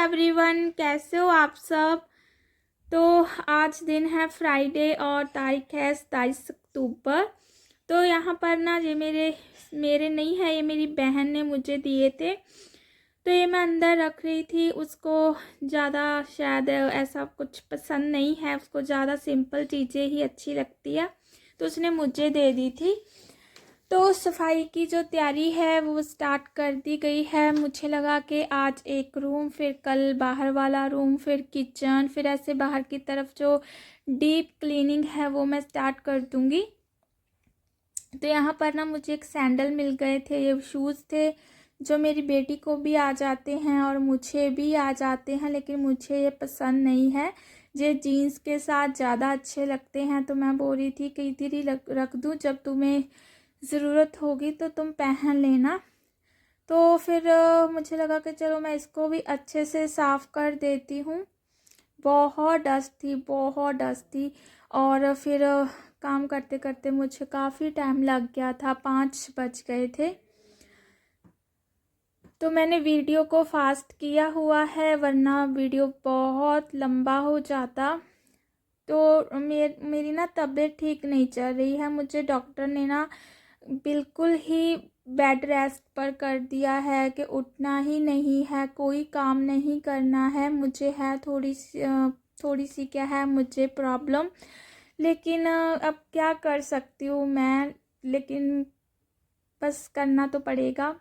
Everyone, कैसे हो आप सब। तो आज दिन है फ्राइडे और तारीख है 27 अक्टूबर। तो यहाँ पर ना ये मेरे नहीं है, ये मेरी बहन ने मुझे दिए थे। तो ये मैं अंदर रख रही थी। उसको ज़्यादा शायद ऐसा कुछ पसंद नहीं है, उसको ज़्यादा सिंपल चीज़ें ही अच्छी लगती है, तो उसने मुझे दे दी थी। तो सफाई की जो तैयारी है वो स्टार्ट कर दी गई है। मुझे लगा कि आज एक रूम, फिर कल बाहर वाला रूम, फिर किचन, फिर ऐसे बाहर की तरफ जो डीप क्लीनिंग है वो मैं स्टार्ट कर दूंगी। तो यहाँ पर ना मुझे एक सैंडल मिल गए थे, ये शूज़ थे जो मेरी बेटी को भी आ जाते हैं और मुझे भी आ जाते हैं, लेकिन मुझे ये पसंद नहीं है। ये जीन्स के साथ ज़्यादा अच्छे लगते हैं। तो मैं बोल रही थी कि इधर ही रख दूँ, जब तुम्हें ज़रूरत होगी तो तुम पहन लेना। तो फिर मुझे लगा कि चलो मैं इसको भी अच्छे से साफ़ कर देती हूँ। बहुत डस्ट थी, बहुत डस्ट थी। और फिर काम करते करते मुझे काफ़ी टाइम लग गया था, 5 बज गए थे। तो मैंने वीडियो को फास्ट किया हुआ है, वरना वीडियो बहुत लंबा हो जाता। तो मेरी ना तबीयत ठीक नहीं चल रही है। मुझे डॉक्टर ने ना बिल्कुल ही बेड रेस्ट पर कर दिया है कि उठना ही नहीं है, कोई काम नहीं करना है। मुझे है थोड़ी सी क्या है मुझे प्रॉब्लम, लेकिन अब क्या कर सकती हूँ मैं, लेकिन बस करना तो पड़ेगा।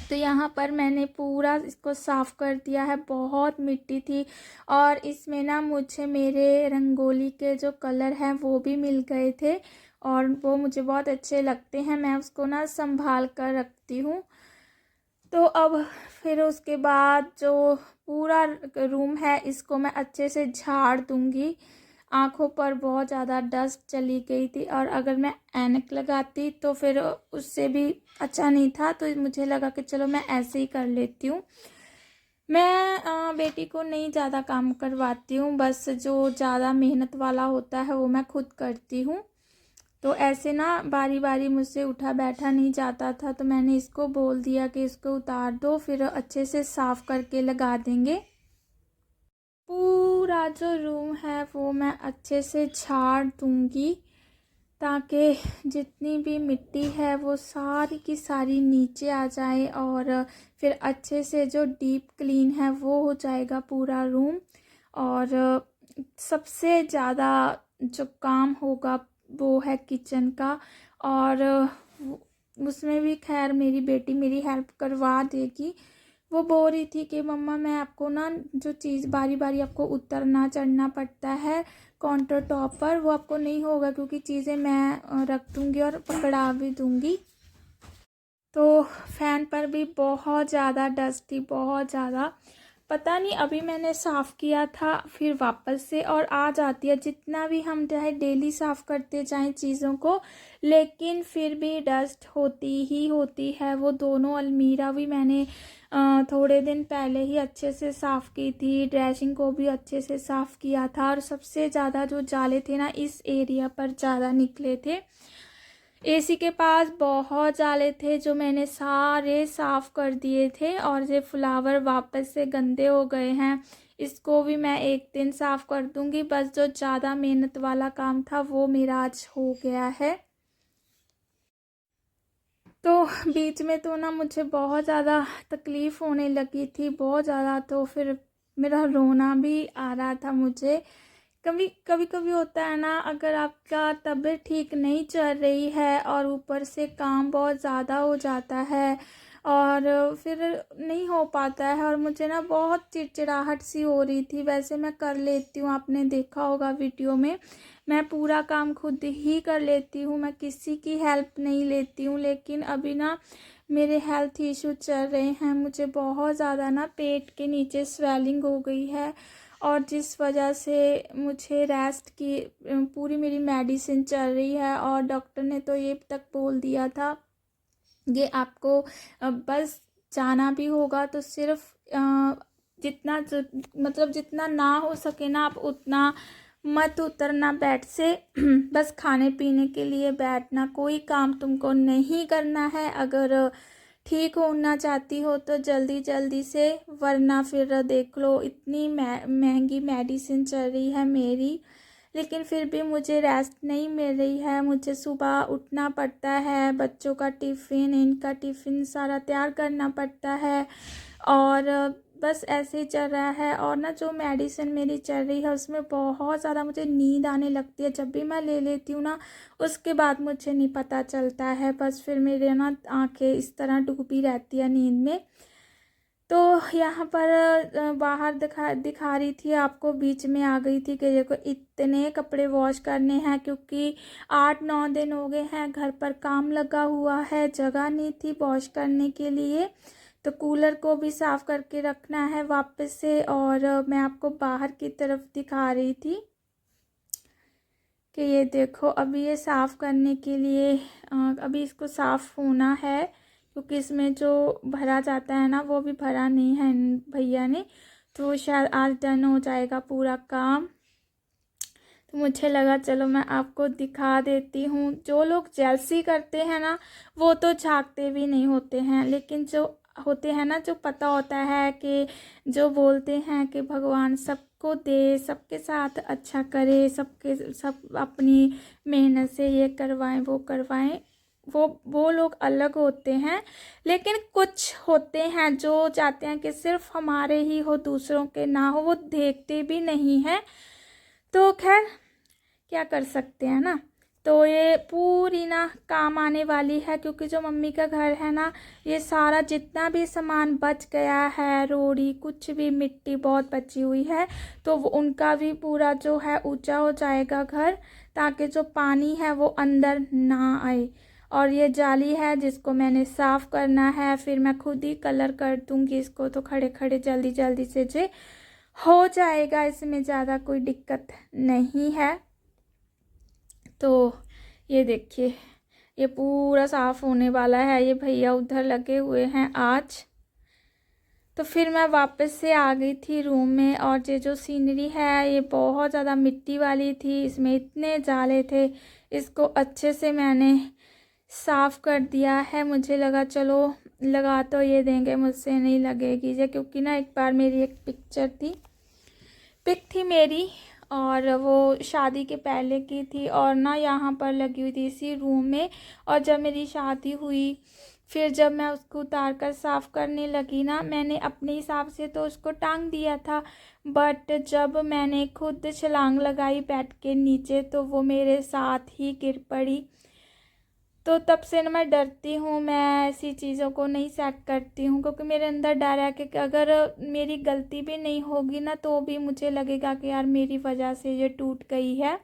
तो यहाँ पर मैंने पूरा इसको साफ़ कर दिया है। बहुत मिट्टी थी और इसमें ना मुझे मेरे रंगोली के जो कलर हैं वो भी मिल गए थे और वो मुझे बहुत अच्छे लगते हैं। मैं उसको ना संभाल कर रखती हूँ। तो अब फिर उसके बाद जो पूरा रूम है इसको मैं अच्छे से झाड़ दूँगी। आँखों पर बहुत ज़्यादा डस्ट चली गई थी और अगर मैं ऐनक लगाती तो फिर उससे भी अच्छा नहीं था। तो मुझे लगा कि चलो मैं ऐसे ही कर लेती हूँ। मैं बेटी को नहीं ज़्यादा काम करवाती हूँ, बस जो ज़्यादा मेहनत वाला होता है वो मैं खुद करती हूँ। तो ऐसे ना बारी बारी मुझसे उठा बैठा नहीं जाता था, तो मैंने इसको बोल दिया कि इसको उतार दो, फिर अच्छे से साफ़ करके लगा देंगे। पूरा जो रूम है वो मैं अच्छे से झाड़ दूंगी ताकि जितनी भी मिट्टी है वो सारी की सारी नीचे आ जाए और फिर अच्छे से जो डीप क्लीन है वो हो जाएगा पूरा रूम। और सबसे ज़्यादा जो काम होगा वो है किचन का, और उसमें भी खैर मेरी बेटी मेरी हेल्प करवा देगी। वो बोल रही थी कि मम्मा मैं आपको ना जो चीज़ बारी बारी आपको उतरना चढ़ना पड़ता है काउंटर टॉप पर, वो आपको नहीं होगा क्योंकि चीज़ें मैं रख दूँगी और पकड़ा भी दूँगी। तो फ़ैन पर भी बहुत ज़्यादा डस्ट थी, बहुत ज़्यादा। पता नहीं अभी मैंने साफ़ किया था फिर वापस से और आ जाती है। जितना भी हम चाहे डेली साफ़ करते जाएं चीज़ों को, लेकिन फिर भी डस्ट होती ही होती है। वो दोनों अलमीरा भी मैंने थोड़े दिन पहले ही अच्छे से साफ़ की थी, ड्रेसिंग को भी अच्छे से साफ़ किया था। और सबसे ज़्यादा जो जाले थे ना इस एरिया पर ज़्यादा निकले थे। एसी के पास बहुत जाले थे जो मैंने सारे साफ़ कर दिए थे। और ये फ्लावर वापस से गंदे हो गए हैं, इसको भी मैं एक दिन साफ़ कर दूंगी। बस जो ज़्यादा मेहनत वाला काम था वो मेरा आज हो गया है। तो बीच में तो ना मुझे बहुत ज़्यादा तकलीफ़ होने लगी थी, बहुत ज़्यादा। तो फिर मेरा रोना भी आ रहा था मुझे। कभी कभी होता है ना, अगर आपका तबीयत ठीक नहीं चल रही है और ऊपर से काम बहुत ज़्यादा हो जाता है और फिर नहीं हो पाता है। और मुझे ना बहुत चिड़चिड़ाहट सी हो रही थी। वैसे मैं कर लेती हूँ, आपने देखा होगा वीडियो में, मैं पूरा काम खुद ही कर लेती हूँ, मैं किसी की हेल्प नहीं लेती हूँ। लेकिन अभी ना मेरे हेल्थ इशू चल रहे हैं, मुझे बहुत ज़्यादा ना पेट के नीचे स्वेलिंग हो गई है और जिस वजह से मुझे रेस्ट की पूरी मेरी मेडिसिन चल रही है। और डॉक्टर ने तो ये तक बोल दिया था कि आपको बस जाना भी होगा तो सिर्फ मतलब जितना ना हो सके ना आप उतना मत उतरना बेड से। बस खाने पीने के लिए बैठना, कोई काम तुमको नहीं करना है। अगर ठीक होना चाहती हो तो जल्दी जल्दी से, वरना फिर देख लो इतनी महंगी मेडिसिन चल रही है मेरी, लेकिन फिर भी मुझे रेस्ट नहीं मिल रही है। मुझे सुबह उठना पड़ता है, बच्चों का टिफ़िन, इनका टिफ़िन सारा तैयार करना पड़ता है, और बस ऐसे ही चल रहा है। और ना जो मेडिसिन मेरी चल रही है उसमें बहुत ज़्यादा मुझे नींद आने लगती है। जब भी मैं ले लेती हूँ ना, उसके बाद मुझे नहीं पता चलता है, बस फिर मेरे ना आंखें इस तरह डूबी रहती है नींद में। तो यहाँ पर बाहर दिखा रही थी आपको, बीच में आ गई थी कि देखो इतने कपड़े वॉश करने हैं, क्योंकि 8-9 दिन हो गए हैं घर पर काम लगा हुआ है, जगह नहीं थी वॉश करने के लिए। तो कूलर को भी साफ़ करके रखना है वापस से। और मैं आपको बाहर की तरफ दिखा रही थी कि ये देखो, अभी ये साफ़ करने के लिए अभी इसको साफ़ होना है, क्योंकि इसमें जो भरा जाता है ना वो भी भरा नहीं है भैया ने, तो शायद आज डन हो जाएगा पूरा काम। तो मुझे लगा चलो मैं आपको दिखा देती हूँ। जो लोग जेलसी करते हैं ना वो तो झांकते भी नहीं होते हैं, लेकिन जो होते हैं ना, जो पता होता है कि जो बोलते हैं कि भगवान सबको दे, सबके साथ अच्छा करे, सब अपनी मेहनत से ये करवाएं वो करवाएं, वो लोग अलग होते हैं। लेकिन कुछ होते हैं जो चाहते हैं कि सिर्फ हमारे ही हो, दूसरों के ना हो, वो देखते भी नहीं हैं। तो खैर क्या कर सकते हैं ना। तो ये पूरी ना काम आने वाली है, क्योंकि जो मम्मी का घर है ना, ये सारा जितना भी सामान बच गया है, रोड़ी कुछ भी, मिट्टी बहुत बची हुई है, तो उनका भी पूरा जो है ऊंचा हो जाएगा घर, ताकि जो पानी है वो अंदर ना आए। और ये जाली है जिसको मैंने साफ़ करना है, फिर मैं खुद ही कलर कर दूँगी इसको, तो खड़े खड़े जल्दी जल्दी से जे हो जाएगा, इसमें ज़्यादा कोई दिक्कत नहीं है। तो ये देखिए, ये पूरा साफ़ होने वाला है। ये भैया उधर लगे हुए हैं आज। तो फिर मैं वापस से आ गई थी रूम में, और ये जो सीनरी है ये बहुत ज़्यादा मिट्टी वाली थी, इसमें इतने जाले थे, इसको अच्छे से मैंने साफ़ कर दिया है। मुझे लगा चलो लगा तो ये देंगे, मुझसे नहीं लगेगी ये, क्योंकि ना एक बार मेरी एक पिक थी मेरी, और वो शादी के पहले की थी, और ना यहाँ पर लगी हुई थी इसी रूम में। और जब मेरी शादी हुई, फिर जब मैं उसको उतार कर साफ़ करने लगी ना, मैंने अपने हिसाब से तो उसको टांग दिया था, बट जब मैंने खुद छलांग लगाई बैठ के नीचे, तो वो मेरे साथ ही गिर पड़ी। तो तब से ना मैं डरती हूँ, मैं ऐसी चीज़ों को नहीं सेट करती हूँ, क्योंकि मेरे अंदर डर है कि अगर मेरी गलती भी नहीं होगी ना, तो भी मुझे लगेगा कि यार मेरी वजह से ये टूट गई है।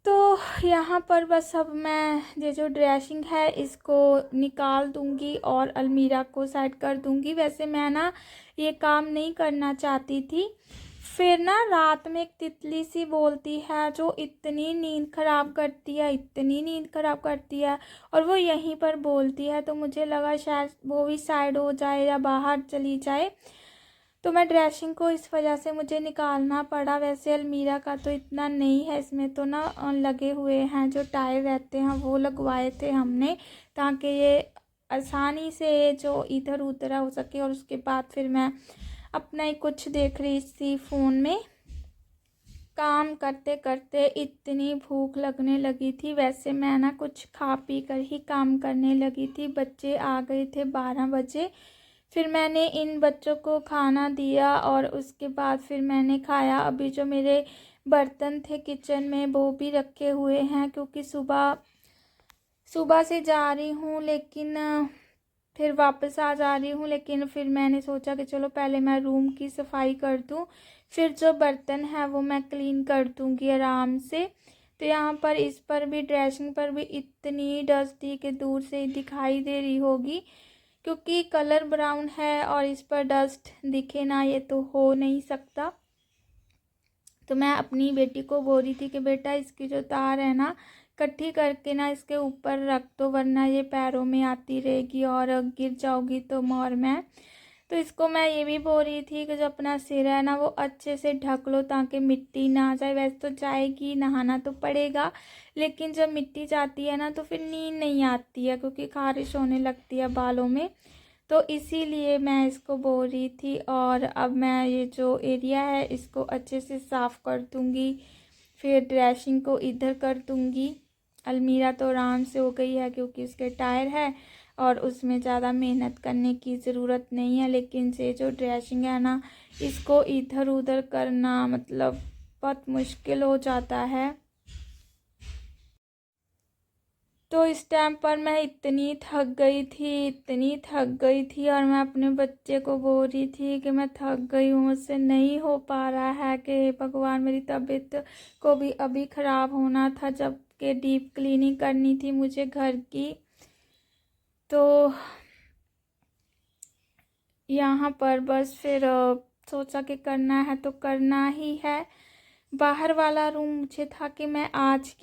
तो यहाँ पर बस अब मैं ये जो ड्रेसिंग है इसको निकाल दूँगी और अलमीरा को सेट कर दूँगी। वैसे मैं ना ये काम नहीं करना चाहती थी, फिर ना रात में एक तितली सी बोलती है जो इतनी नींद ख़राब करती है, इतनी नींद ख़राब करती है, और वो यहीं पर बोलती है, तो मुझे लगा शायद वो भी साइड हो जाए या बाहर चली जाए, तो मैं ड्रेसिंग को इस वजह से मुझे निकालना पड़ा। वैसे अलमीरा का तो इतना नहीं है, इसमें तो ना लगे हुए हैं जो टायर रहते हैं वो लगवाए थे हमने, ताकि ये आसानी से जो इधर उधर हो सके। और उसके बाद फिर मैं अपना ही कुछ देख रही थी फ़ोन में। काम करते करते इतनी भूख लगने लगी थी। वैसे मैं ना कुछ खा पी कर ही काम करने लगी थी। बच्चे आ गए थे 12 बजे, फिर मैंने इन बच्चों को खाना दिया और उसके बाद फिर मैंने खाया। अभी जो मेरे बर्तन थे किचन में वो भी रखे हुए हैं, क्योंकि सुबह से जा रही हूँ, लेकिन फिर वापस आ जा रही हूँ। लेकिन फिर मैंने सोचा कि चलो पहले मैं रूम की सफाई कर दूँ, फिर जो बर्तन है वो मैं क्लीन कर दूँगी आराम से। तो यहाँ पर इस पर भी, ड्रेसिंग पर भी इतनी डस्ट थी कि दूर से दिखाई दे रही होगी, क्योंकि कलर ब्राउन है और इस पर डस्ट दिखे ना, ये तो हो नहीं सकता। तो मैं अपनी बेटी को बोल रही थी कि बेटा इसकी जो तार है ना इकट्ठी करके ना इसके ऊपर रख दो, वरना ये पैरों में आती रहेगी और गिर जाओगी तो और मैं। तो इसको मैं ये भी बोल रही थी कि जो अपना सिर है ना वो अच्छे से ढक लो ताकि मिट्टी ना आ जाए। वैसे तो जाएगी, नहाना तो पड़ेगा, लेकिन जब मिट्टी जाती है ना तो फिर नींद नहीं आती है क्योंकि खारिश होने लगती है बालों में। तो इसीलिए मैं इसको बोल रही थी। और अब मैं ये जो एरिया है इसको अच्छे से साफ़ कर दूँगी, फिर ड्रेसिंग को इधर कर दूँगी। अलमीरा तो आराम से हो गई है क्योंकि उसके टायर है और उसमें ज़्यादा मेहनत करने की ज़रूरत नहीं है, लेकिन से जो ड्रेसिंग है ना इसको इधर उधर करना मतलब बहुत मुश्किल हो जाता है। तो इस टाइम पर मैं इतनी थक गई थी और मैं अपने बच्चे को बोल रही थी कि मैं थक गई हूँ, मुझसे नहीं हो पा रहा है कि भगवान मेरी तबीयत को भी अभी ख़राब होना था जबकि डीप क्लीनिंग करनी थी मुझे घर की। तो यहाँ पर बस फिर सोचा कि करना है तो करना ही है। बाहर वाला रूम मुझे था कि मैं आज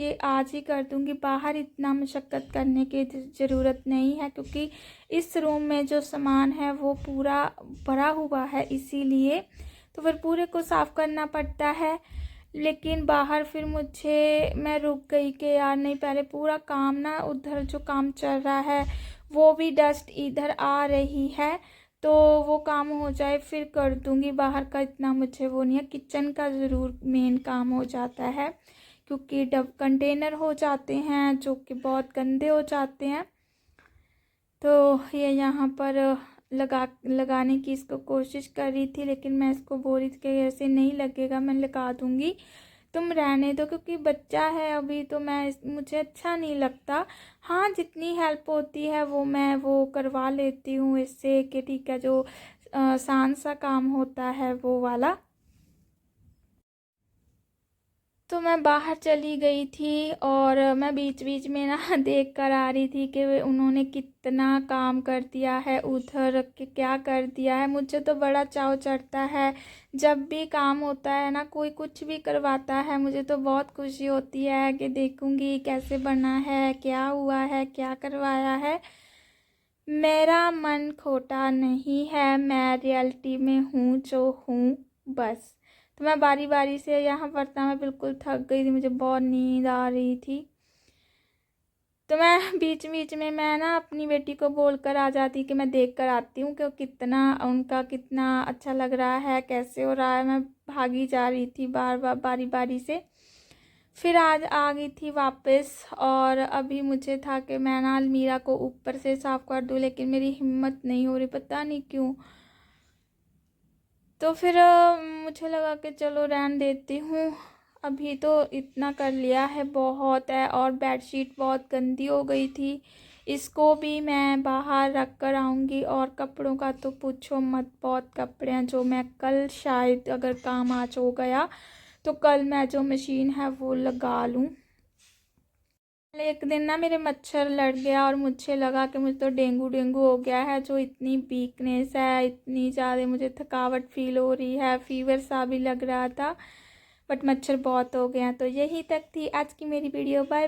ही कर दूंगी, बाहर इतना मशक्क़त करने की ज़रूरत नहीं है क्योंकि इस रूम में जो सामान है वो पूरा भरा हुआ है, इसीलिए तो फिर पूरे को साफ़ करना पड़ता है। लेकिन बाहर फिर मैं रुक गई कि यार नहीं, पहले पूरा काम ना, उधर जो काम चल रहा है वो भी डस्ट इधर आ रही है तो वो काम हो जाए फिर कर दूंगी। बाहर का इतना मुझे वो नहीं है, किचन का ज़रूर मेन काम हो जाता है क्योंकि डब कंटेनर हो जाते हैं जो कि बहुत गंदे हो जाते हैं। तो ये यहाँ पर लगाने की इसको कोशिश कर रही थी, लेकिन मैं इसको बोल रही थी कि ऐसे नहीं लगेगा, मैं लगा दूंगी, तुम रहने दो क्योंकि बच्चा है अभी, तो मुझे अच्छा नहीं लगता। हाँ, जितनी हेल्प होती है मैं वो करवा लेती हूँ इससे कि ठीक है, जो आसान सा काम होता है वो वाला। तो मैं बाहर चली गई थी और मैं बीच बीच में ना देख कर आ रही थी कि उन्होंने कितना काम कर दिया है, उधर के क्या कर दिया है। मुझे तो बड़ा चाव चढ़ता है जब भी काम होता है ना, कोई कुछ भी करवाता है, मुझे तो बहुत खुशी होती है कि देखूंगी कैसे बना है, क्या हुआ है, क्या करवाया है। मेरा मन खोटा नहीं है, मैं रियलिटी में हूँ जो हूँ बस। तो मैं बारी बारी से यहाँ पर था, मैं बिल्कुल थक गई थी, मुझे बहुत नींद आ रही थी। तो मैं बीच बीच में मैं ना अपनी बेटी को बोल कर आ जाती कि मैं देख कर आती हूँ कि उनका कितना अच्छा लग रहा है, कैसे हो रहा है। मैं भागी जा रही थी बार बार बारी बारी से। फिर आज आ गई थी वापस और अभी मुझे था कि मैं ना अलमीरा को ऊपर से साफ़ कर दूँ, लेकिन मेरी हिम्मत नहीं हो रही, पता नहीं क्यों। तो फिर मुझे लगा कि चलो रहने देती हूँ, अभी तो इतना कर लिया है बहुत है। और बेडशीट बहुत गंदी हो गई थी, इसको भी मैं बाहर रख कर आऊँगी। और कपड़ों का तो पूछो मत, बहुत कपड़े हैं जो मैं कल शायद, अगर काम आज हो गया तो कल मैं जो मशीन है वो लगा लूँ। एक दिन ना मेरे मच्छर लड़ गया और मुझे लगा कि मुझे तो डेंगू हो गया है, जो इतनी वीकनेस है, इतनी ज़्यादा मुझे थकावट फील हो रही है, फीवर सा भी लग रहा था, बट मच्छर बहुत हो गया। तो यही तक थी आज की मेरी वीडियो। बाय।